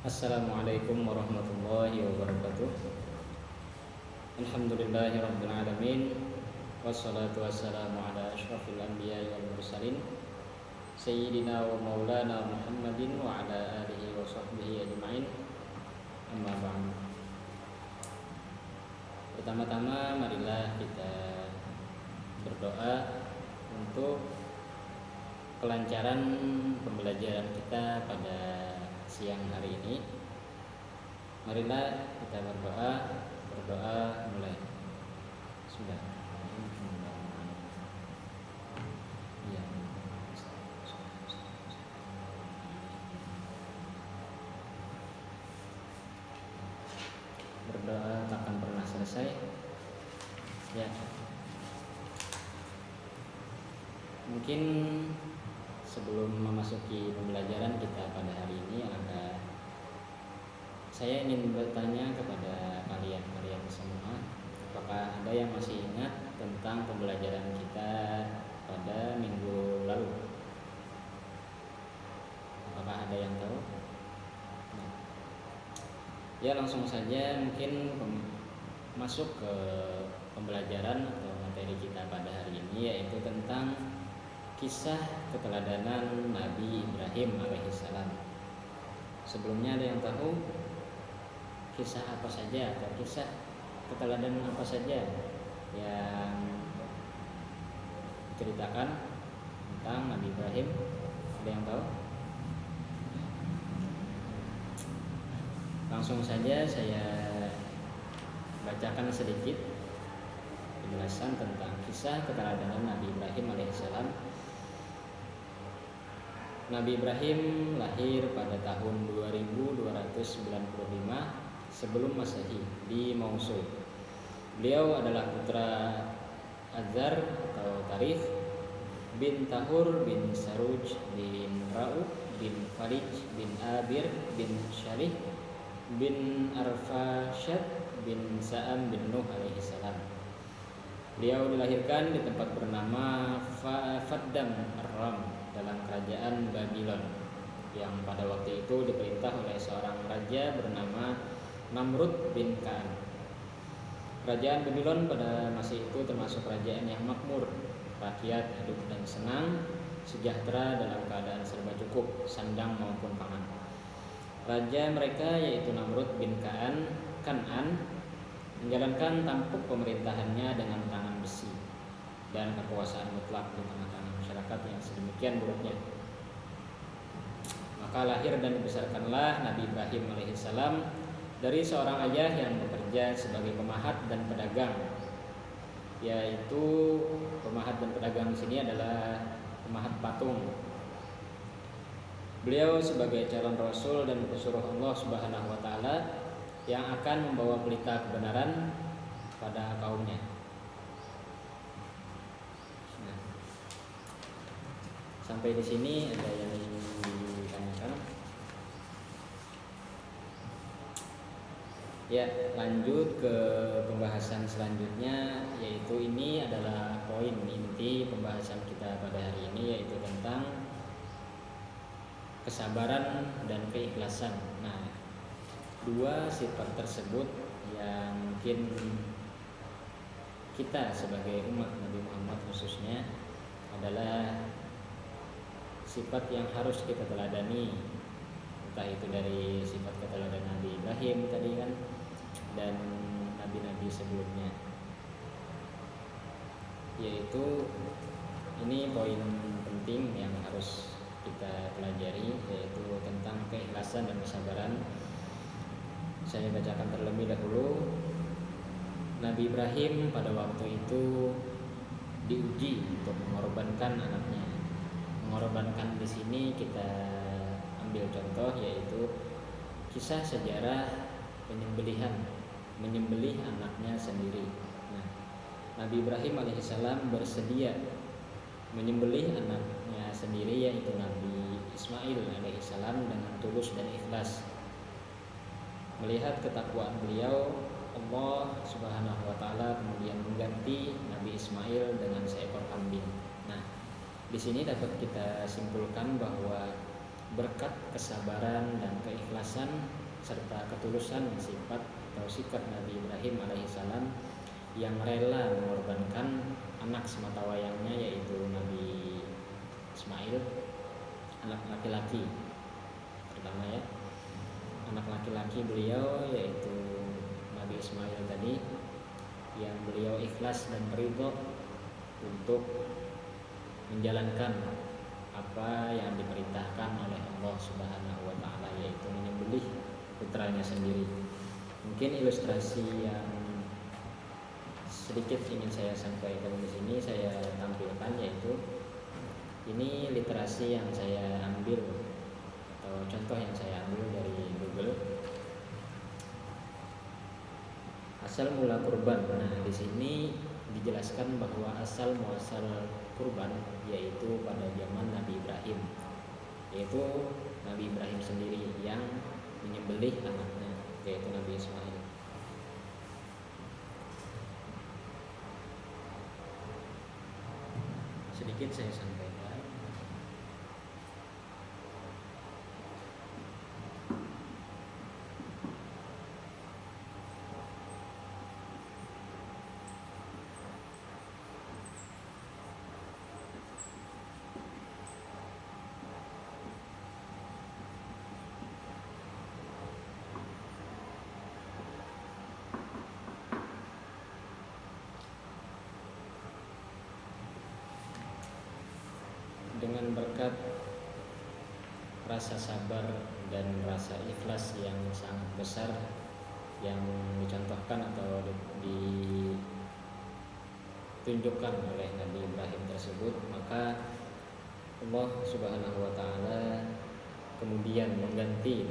Assalamualaikum warahmatullahi wabarakatuh. Alhamdulillahirabbil alamin. Wassalatu wassalamu ala asyrafil anbiya'i wal mursalin sayyidina wa maulana Muhammadin wa ala alihi wa sahbihi ajma'in. Amma ba'du. Pertama-tama marilah kita berdoa untuk kelancaran pembelajaran kita pada siang hari ini. Marilah kita berdoa mulai. Sudah. Ya. Berdoa takkan pernah selesai. Ya. Mungkin sebelum memasuki pembelajaran kita pada hari ini saya ingin bertanya kepada kalian semua, apakah ada yang masih ingat tentang pembelajaran kita pada minggu lalu? Apakah ada yang tahu? Ya, langsung saja mungkin masuk ke pembelajaran atau materi kita pada hari ini, yaitu tentang kisah keteladanan Nabi Ibrahim alaihissalam. Sebelumnya ada yang tahu kisah apa saja atau kisah keteladanan apa saja yang diceritakan tentang Nabi Ibrahim? Ada yang tahu? Langsung saja saya bacakan sedikit penjelasan tentang kisah keteladanan Nabi Ibrahim alaihissalam. Nabi Ibrahim lahir pada tahun 2295 sebelum Masehi di Mosul. Beliau adalah putra Azar atau Tarikh bin Tahur bin Saruj bin Ra'u bin Farij bin Abir bin Syarih bin Arfashad bin Sa'am bin Nuh alaihissalam. Beliau dilahirkan di tempat bernama Faddam Ar-Ram dalam kerajaan Babylon yang pada waktu itu diperintah oleh seorang raja bernama Namrud bin Ka'an. Kerajaan Babylon pada masa itu termasuk kerajaan yang makmur, rakyat hidup dan senang, sejahtera dalam keadaan serba cukup, sandang maupun pangan. Raja mereka yaitu Namrud bin Kan'an menjalankan tampuk pemerintahannya dengan tangan besi dan kekuasaan mutlak di tengah-tengah masyarakat yang sedemikian buruknya. Maka lahir dan dibesarkanlah Nabi Ibrahim alaihissalam dari seorang ayah yang bekerja sebagai pemahat dan pedagang. Yaitu pemahat dan pedagang di sini adalah pemahat patung. Beliau sebagai calon rasul dan pesuruh Allah Subhanahu wa taala yang akan membawa berita kebenaran pada kaumnya. Nah, sampai di sini ada yang ingin ditanyakan? Ya, lanjut ke pembahasan selanjutnya, yaitu ini adalah poin inti pembahasan kita pada hari ini, yaitu tentang kesabaran dan keikhlasan. Nah, dua sifat tersebut yang mungkin kita sebagai umat Nabi Muhammad khususnya adalah sifat yang harus kita teladani, entah itu dari sifat keteladanan Nabi Ibrahim tadi kan, dan nabi-nabi sebelumnya. Yaitu ini poin penting yang harus kita pelajari, yaitu tentang keikhlasan dan kesabaran. Saya bacakan terlebih dahulu. Nabi Ibrahim pada waktu itu diuji untuk mengorbankan anaknya. Mengorbankan di sini kita ambil contoh, yaitu kisah sejarah menyembelih anaknya sendiri. Nah, Nabi Ibrahim alaihissalam bersedia menyembelih anaknya sendiri, yaitu Nabi Ismail alaihissalam, dengan tulus dan ikhlas. Melihat ketakwaan beliau, Allah Subhanahu wa taala kemudian mengganti Nabi Ismail dengan seekor kambing. Nah, di sini dapat kita simpulkan bahwa berkat kesabaran dan keikhlasan serta ketulusan sifat atau sikap Nabi Ibrahim alaihissalam yang rela mengorbankan anak sematawayangnya yaitu Nabi Ismail, anak laki-laki pertama ya, anak laki-laki beliau yaitu Nabi Ismail tadi, yang beliau ikhlas dan ridho untuk menjalankan apa yang diperintahkan oleh Allah Subhanahu wa taala, yaitu menyembelih putranya sendiri. Mungkin ilustrasi yang sedikit ingin saya sampaikan di sini saya tampilkan, yaitu ini literasi yang saya ambil atau contoh yang saya ambil dari Google. Asal mula kurban. Nah, di sini dijelaskan bahwa asal muasal kurban yaitu pada zaman Nabi Ibrahim, yaitu Nabi Ibrahim sendiri yang menyembelih anaknya yaitu Nabi Ismail. Sedikit saya sampaikan. Dengan berkat rasa sabar dan rasa ikhlas yang sangat besar yang dicontohkan atau ditunjukkan oleh Nabi Ibrahim tersebut, maka Allah Subhanahu wa taala kemudian mengganti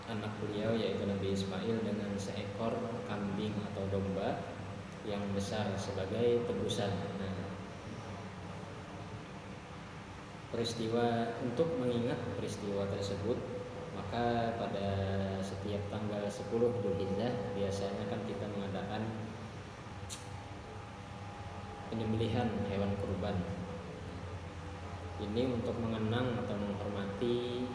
anak beliau yaitu Nabi Ismail dengan seekor kambing atau domba yang besar sebagai tebusan. Nah, untuk mengingat peristiwa tersebut, maka pada setiap tanggal 10 Dzulhijjah biasanya kan kita mengadakan penyembelihan hewan kurban. Ini untuk mengenang atau menghormati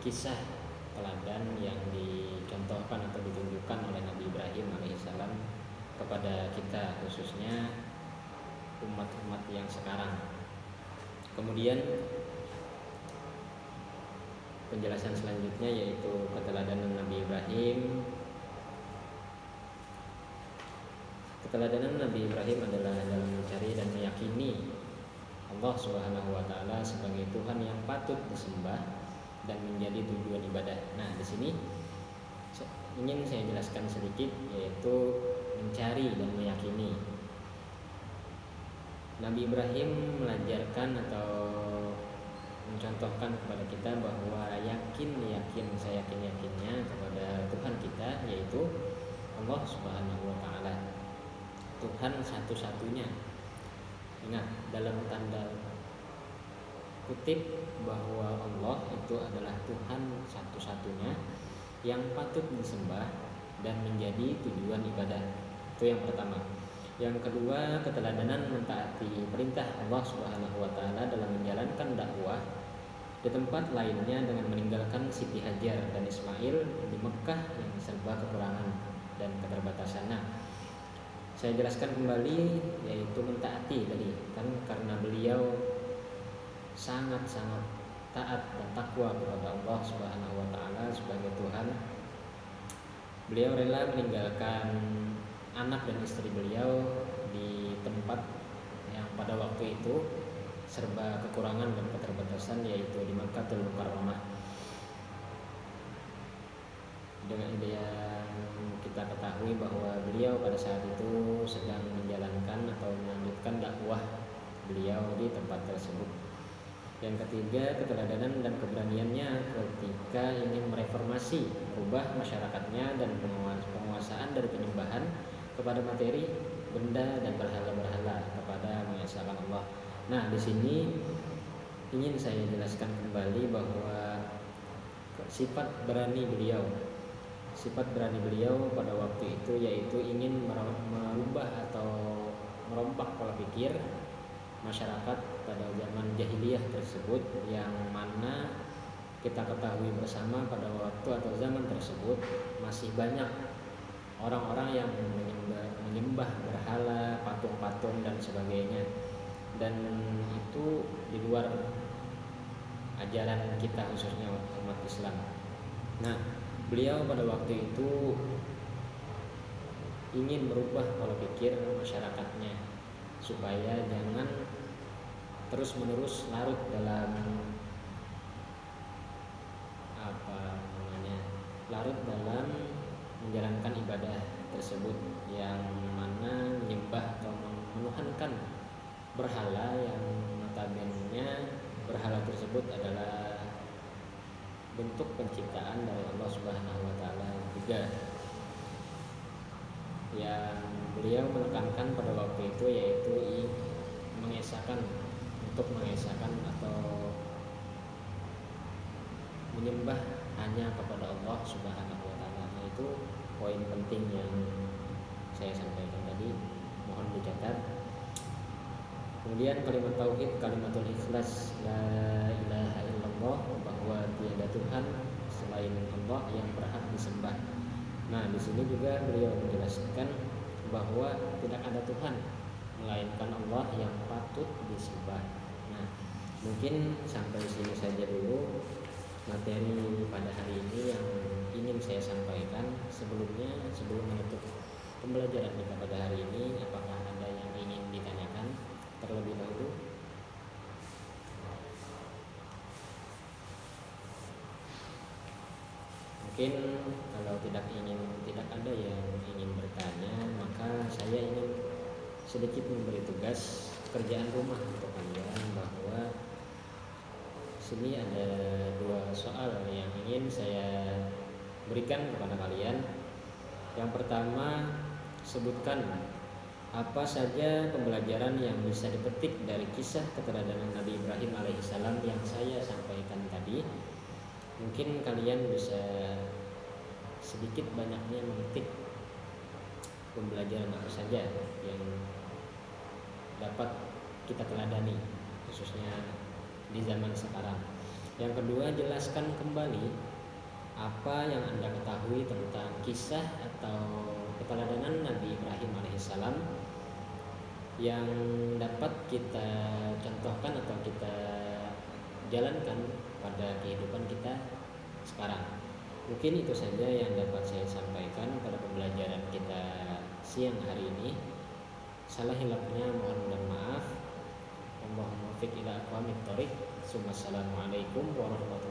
kisah teladan yang dicontohkan atau ditunjukkan oleh Nabi Ibrahim alaihissalam kepada kita, khususnya umat-umat yang sekarang. Kemudian penjelasan selanjutnya yaitu keteladanan Nabi Ibrahim. Keteladanan Nabi Ibrahim adalah dalam mencari dan meyakini Allah Subhanahu wa taala sebagai Tuhan yang patut disembah dan menjadi tujuan ibadah. Nah, di sini ingin saya jelaskan sedikit, yaitu mencari dan meyakini. Nabi Ibrahim mengajarkan atau mencontohkan kepada kita bahwa seyakin-yakinnya kepada Tuhan kita, yaitu Allah Subhanahu wa taala, Tuhan satu-satunya. Ingat, dalam tanda kutip bahwa Allah itu adalah Tuhan satu-satunya yang patut disembah dan menjadi tujuan ibadah. Itu yang pertama. Yang kedua, keteladanan mentaati perintah Allah Subhanahu wa taala dalam menjalankan dakwah di tempat lainnya dengan meninggalkan Siti Hajar dan Ismail di Mekah yang serba kekurangan dan keterbatasan. Nah, saya jelaskan kembali, yaitu mentaati tadi kan karena beliau sangat-sangat taat dan takwa kepada Allah Subhanahu wa taala sebagai Tuhan. Beliau rela meninggalkan anak dan istri beliau di tempat yang pada waktu itu serba kekurangan dan keterbatasan, yaitu di Makkahul Mukarramah. Dengan yang kita ketahui bahwa beliau pada saat itu sedang menjalankan atau melanjutkan dakwah beliau di tempat tersebut. Yang ketiga, keteladanan dan keberaniannya ketika ingin mereformasi, merubah masyarakatnya dan penguasaan dari penyembahan kepada materi, benda dan berhala-berhala kepada mengesahkan Allah. Nah, di sini ingin saya jelaskan kembali bahwa sifat berani beliau pada waktu itu yaitu ingin merubah atau merompak pola pikir masyarakat pada zaman jahiliyah tersebut, yang mana kita ketahui bersama pada waktu atau zaman tersebut masih banyak orang-orang yang menyembah berhala, patung-patung dan sebagainya, dan itu di luar ajaran kita khususnya umat Islam. Nah, beliau pada waktu itu ingin merubah pola pikir masyarakatnya supaya jangan terus-menerus larut dalam larut dalam menjalankan ibadah tersebut, yang mana menyembah atau menuhankan berhala, yang notabene berhala tersebut adalah bentuk penciptaan dari Allah Subhanahu wa taala juga. Yang beliau menekankan pada waktu itu yaitu mengesahkan atau menyembah hanya kepada Allah Subhanahu wa taala. Nah, itu poin penting yang saya sampaikan tadi, mohon dicatat. Kemudian kalimat tauhid, kalimatul ikhlas, la ilaha illallah, bahwa tiada Tuhan selain Allah yang berhak disembah. Nah, di sini juga beliau menjelaskan bahwa tidak ada Tuhan melainkan Allah yang patut disembah. Nah, mungkin sampai sini saja dulu materi pada hari ini yang ingin saya sampaikan. Sebelum menutup pembelajaran kita pada hari ini, apakah ada yang ingin ditanyakan terlebih dahulu? Mungkin kalau tidak ada yang ingin bertanya, maka saya ingin sedikit memberi tugas kerjaan rumah untuk kalian, bahwa sini ada 2 soal yang ingin saya berikan kepada kalian. Yang pertama, sebutkan apa saja pembelajaran yang bisa dipetik dari kisah keteladanan Nabi Ibrahim alaihissalam yang saya sampaikan tadi. Mungkin kalian bisa sedikit banyaknya memetik pembelajaran apa saja yang dapat kita teladani, khususnya di zaman sekarang. Yang kedua, jelaskan kembali apa yang Anda ketahui tentang kisah atau keteladanan Nabi Ibrahim alaihissalam yang dapat kita contohkan atau kita jalankan pada kehidupan kita sekarang. Mungkin itu saja yang dapat saya sampaikan pada pembelajaran kita siang hari ini. Salah hilafnya mohon dan maaf. Allahumma fiq ila aqwamit thoriq. Assalamualaikum warahmatullahi wabarakatuh.